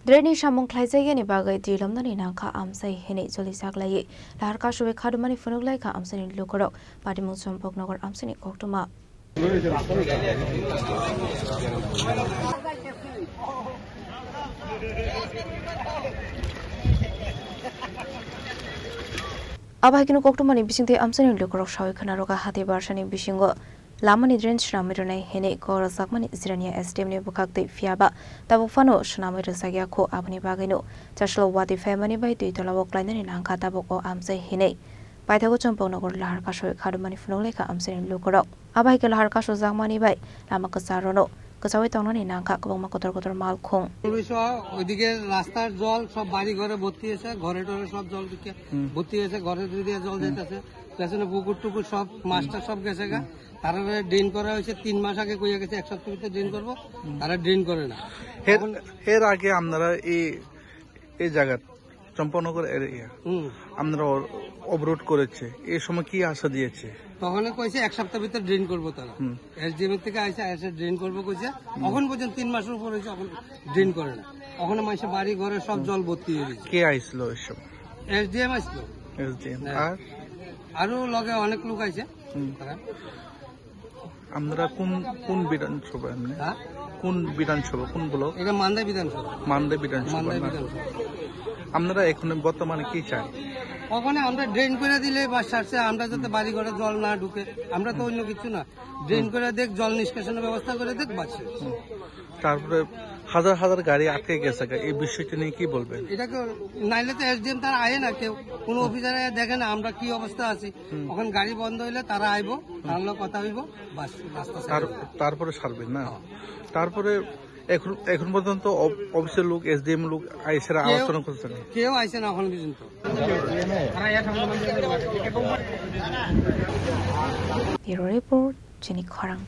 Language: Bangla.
Dreni Shamong Klaizayani Bagai Dilamnani Nanka Amsay Hene Zolisaklay, Larka Shuwe Kadumani Funuglaika Amsani Lukoro, Padimusum Pognogor Amsani Koktuma. Abakino Koktumani Bising Amsani Lukoro Shawi Kanaroka Hati Barshani Bishingo. Lamani drain Shramidone Hene Gora Zakmani Zirania STM Bukakti Fiaba, Tabufano Shnamir Sagiako Abani Bagino, Tashlo Wadi Family by Ditolavo Klein in Ankataboko Amse Hene. By the Uchampono Larkasho Kadumani Funoleka Amse Lukoro. Abakil Harkasho Zakmani by Lamakasarano, Kasawiton in Ankakomakotor Malkong. ওইদিকে রাস্তার জল সব বাড়ি ঘরে ভর্তি হয়েছে ঘরে টরে সব জল দিকে ভর্তি হয়েছে ঘরে দিয়ে জল যেতেছে পেছনে পুকুর টুকুর সব মাছটা সব গেছে গা তারা ড্রেন করা হয়েছে 3 মাস আগে কইয়া গেছে এক সপ্তাহের ভিতরে ড্রেন করবো তারা ড্রেন করে না এর আগে আপনারা এই জায়গা চম্পানগর এরিয়া আপনারা অবরোধ করেছে এই সময় কি আশা দিয়েছে তখন কইছে এক সপ্তাহের ভিতরে ড্রেন করবো তারা এসডিএম থেকে আইসা এসে ড্রেন করবো কইছে এখন পর্যন্ত 3 মাসের উপর হয়েছে এখন ড্রেন করে না ওখানে মাসে বাড়ি ঘরে সব জল ভর্তি হয়ে গেছে কে আইছিল এসব এসডিএম আসলো এসডিএম আর আরো লগে অনেক লোক আইছে আমরা কোন বিধানসভা এমনি কোন বিধানসভা কোন ব্লক এটা মান্দা বিধানসভা মান্দা বিধানসভা আপনারা এখন বর্তমানে কি চান ওখানে আমরা ড্রেন করে দিলে বা সারছে আমরা যাতে বাড়ি ঘরে জল না ঢুকে আমরা তো অন্য কিছু না ড্রেন করে দেখ জল নিষ্কাশনের ব্যবস্থা করে দেখ বাঁচে তারপরে হাজার হাজার গাড়ি আটকে গেছে এই বিষয়টি নিয়ে কি বলবেন এটাকে নাইলে তো এসডিএম তারা আয় না কেউ কোন অফিসার দেখে না আমরা কি অবস্থা আছি ওখানে গাড়ি বন্ধ হইলে তারা আইবো তাহলে কথা হইব বাস রাস্তা তারপরে সারবেন না তারপরে এখন পর্যন্ত অফিসের লোক এসডিএম লোক আইসে আলোচনা করছেন কেউ আইসে না এখন পর্যন্ত Bureau Report, Jenny Korang.